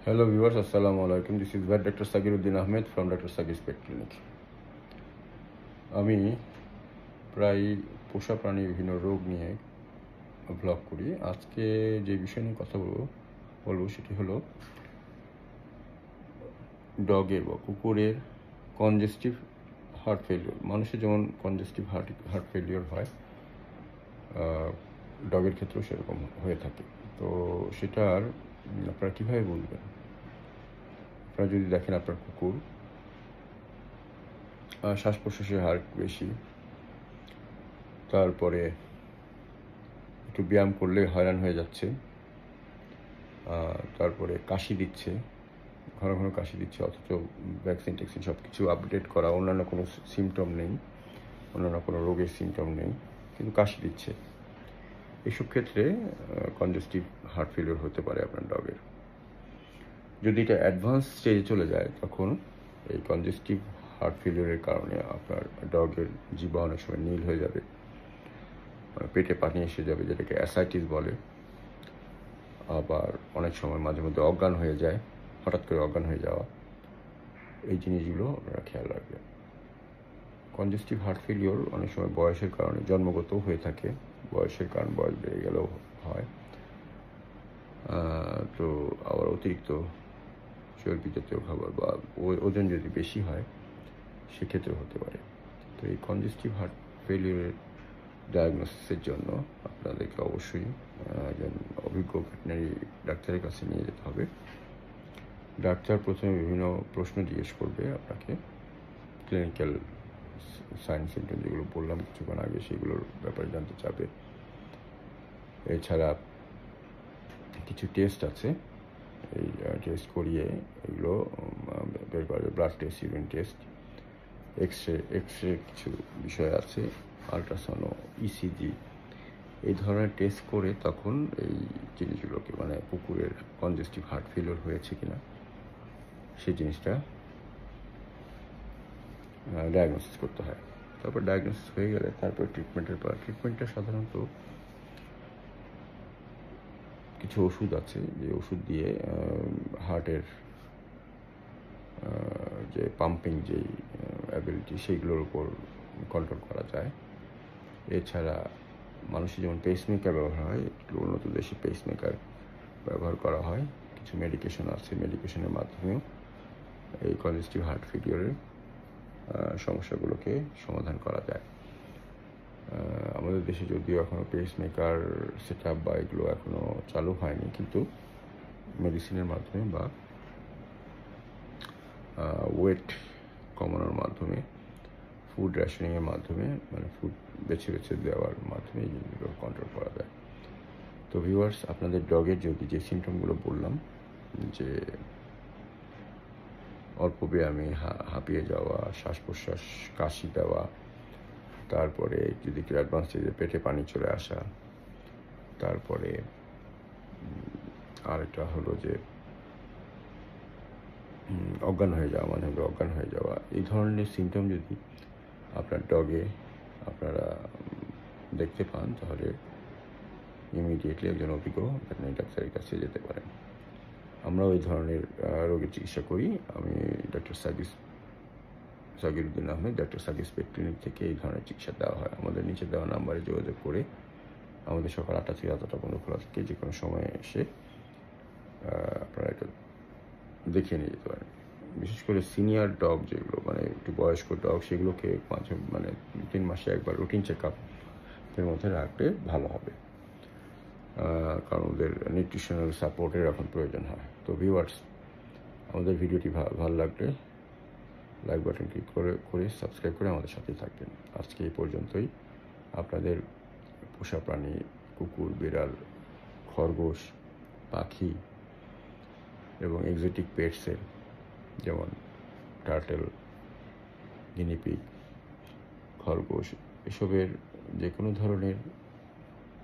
Hello viewers, Assalamu alaikum. This is vet Dr. Sagiruddin Ahmed from Dr. Sagir's Pet Clinic. আমি প্রায় পোষা প্রাণীর বিভিন্ন রোগ নিয়ে ব্লগ করি। আজকে যে বিষয় নিয়ে কথা বলবো সেটি হলো ডগের বা কুকুরের কনজেস্টিভ হার্ট ফেলিওর। মানুষের যেমন কনজেস্টিভ হার্ট ফেলিওর হয়, ডগের ক্ষেত্রেও সেরকম হয়ে থাকে। তো সেটার আপনারা কীভাবে বলবেন? আপনারা যদি দেখেন আপনার কুকুর শ্বাস প্রশ্বাসের হার বেশি, তারপরে একটু ব্যায়াম করলে হয়রান হয়ে যাচ্ছে, তারপরে কাশি দিচ্ছে, ঘন ঘন কাশি দিচ্ছে, অথচ ভ্যাকসিন ট্যাক্সিন সব কিছু আপডেট করা, অন্যান্য কোনো সিমটম নেই, অন্যান্য কোনো রোগের সিমটম নেই, কিন্তু কাশি দিচ্ছে, এসব ক্ষেত্রে কনজেস্টিভ হার্ট ফেলিওর হতে পারে আপনার ডগের। যদি এটা অ্যাডভান্স স্টেজে চলে যায়, তখন এই কনজেস্টিভ হার্ট ফেলিওরের কারণে আপনার ডগের জিহ্বা অনেক সময় নীল হয়ে যাবে, পেটে পানি এসে যাবে, যেটাকে অ্যাসাইটিস বলে। আবার অনেক সময় মাঝে মধ্যে অজ্ঞান হয়ে যায়, হঠাৎ করে অজ্ঞান হয়ে যাওয়া, এই জিনিসগুলো আপনারা খেয়াল রাখবেন। কনজেস্টিভ হার্ট ফেলিওর অনেক সময় বয়সের কারণে জন্মগত হয়ে থাকে, বয়সের কারণ বয়স বেড়ে গেলেও হয়। তো আবার অতিরিক্ত চর্বি জাতীয় খাবার বা ওজন যদি বেশি হয়, সেক্ষেত্রেও হতে পারে। তো এই কনজেস্টিভ হার্ট ফেলিওরের ডায়াগনোসিসের জন্য আপনাদেরকে অবশ্যই একজন অভিজ্ঞ ভেটেরিনারি ডাক্তারের কাছে নিয়ে যেতে হবে। ডাক্তার প্রথমে বিভিন্ন প্রশ্ন জিজ্ঞেস করবে আপনাকে, ক্লিনিক্যাল সাইন সিমটম যেগুলো বললাম কিছুক্ষণ আগে, সেগুলোর ব্যাপারে জানতে চাবে। এছাড়া কিছু টেস্ট আছে, এই টেস্ট করিয়ে এগুলো বের করা যায়, blood test, urine test, X ray কিছু বিষয় আছে, আলট্রাসাউন্ড, ইসিজি, এই ধরনের টেস্ট করে তখন এই জিনিসগুলোকে, মানে কুকুরের কনজেস্টিভ হার্ট ফেলিওর হয়েছে কিনা সেই জিনিসটা ডায়াগনোসিস করতে হয়। তারপর ডায়াগনোসিস হয়ে গেলে তারপর ট্রিটমেন্টটা সাধারণত কিছু ওষুধ আছে, যে ওষুধ দিয়ে হার্টের যে পাম্পিং যেই অ্যাবিলিটি, সেইগুলোর উপর কন্ট্রোল করা যায়। এছাড়া মানুষের যেমন পেসমেকার ব্যবহার হয়, একটু উন্নত দেশি পেসমেকার ব্যবহার করা হয়, কিছু মেডিকেশন আছে, মেডিকেশনের মাধ্যমেও এই কনজেস্টিভ হার্ট ফেলিওরের সমস্যাগুলোকে সমাধান করা যায়। আমাদের দেশে যদিও এখনও পেসমেকার সেট আপ বা এগুলো এখনও চালু হয়নি, কিন্তু মেডিসিনের মাধ্যমে বা ওয়েট কমানোর মাধ্যমে, ফুড রেশনিংয়ের মাধ্যমে, মানে ফুড বেছে বেছে দেওয়ার মাধ্যমে এই জিনিসগুলো কন্ট্রোল করা যায়। তো ভিউয়ার্স, আপনাদের ডগের যদি যে সিমটমগুলো বললাম, যে অল্প ব্যায়ামে হাঁপিয়ে যাওয়া, শ্বাস প্রশ্বাস, কাশি দেওয়া, তারপরে যদি অ্যাডভান্স স্টেজে পেটে পানি চলে আসা, তারপরে আরেকটা হলো যে অজ্ঞান হয়ে যাওয়া, মানে অজ্ঞান হয়ে যাওয়া, এই ধরনের সিমটম যদি আপনার ডগে আপনারা দেখতে পান, তাহলে ইমিডিয়েটলি একজন অভিজ্ঞ ভেটেরিনারি ডাক্তারের কাছে যেতে পারেন। আমরাও এই ধরনের রোগের চিকিৎসা করি। আমি ডক্টর সাগিরুদ্দিন আহমেদ, ডক্টর সাগিস পেট ক্লিনিক থেকে এই ধরনের চিকিৎসা দেওয়া হয়। আমাদের নিচে দেওয়া নাম্বারে যোগাযোগ করে, আমাদের সকাল 8টা থেকে রাত 8টা পর্যন্ত খোলা থাকে, যে কোনো সময়ে এসে আপনারা এটা দেখিয়ে নিয়ে যেতে পারেন। বিশেষ করে সিনিয়র ডগ যেগুলো, মানে একটু বয়স্ক ডগ, সেগুলোকে মানে 3 মাসে একবার রুটিন চেক আপের মধ্যে রাখলে ভালো হবে, কারণ ওদের নিউট্রিশনাল সাপোর্টের এখন প্রয়োজন হয়। তো ভিউয়ার্স, আমাদের ভিডিওটি ভালো লাগলে লাইক বাটন ক্লিক করে সাবস্ক্রাইব করে আমাদের সাথেই থাকবেন। আজকে এই পর্যন্তই। আপনাদের পোষা প্রাণী, কুকুর, বিড়াল, খরগোশ, পাখি এবং এক্সোটিক পেটসের যেমন টার্টেল, গিনিপিগ, খরগোশ, এসবের যে কোনো ধরনের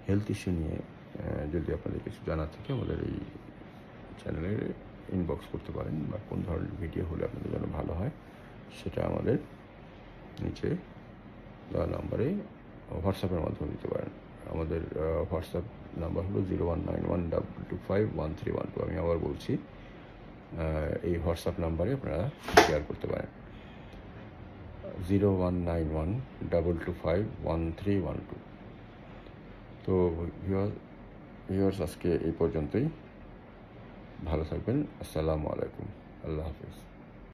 হেলথ ইস্যু নিয়ে যদি আপনাদের কিছু জানার থাকে, আমাদের এই চ্যানেলে ইনবক্স করতে পারেন, বা কোন ধরনের ভিডিও হলে আপনাদের জন্য ভালো হয় সেটা আমাদের নিচে দেওয়া নাম্বারে হোয়াটসঅ্যাপের মাধ্যমে দিতে পারেন। আমাদের হোয়াটসঅ্যাপ নাম্বার হলো 019122513112। আমি আবার বলছি, এই হোয়াটসঅ্যাপ নাম্বারে আপনারা শেয়ার করতে পারেন 0191225131 তো ভিউয়ার্স আজকে এই পর্যন্তই ভালো থাকবেন আসসালামু আলাইকুম আল্লাহ হাফিজ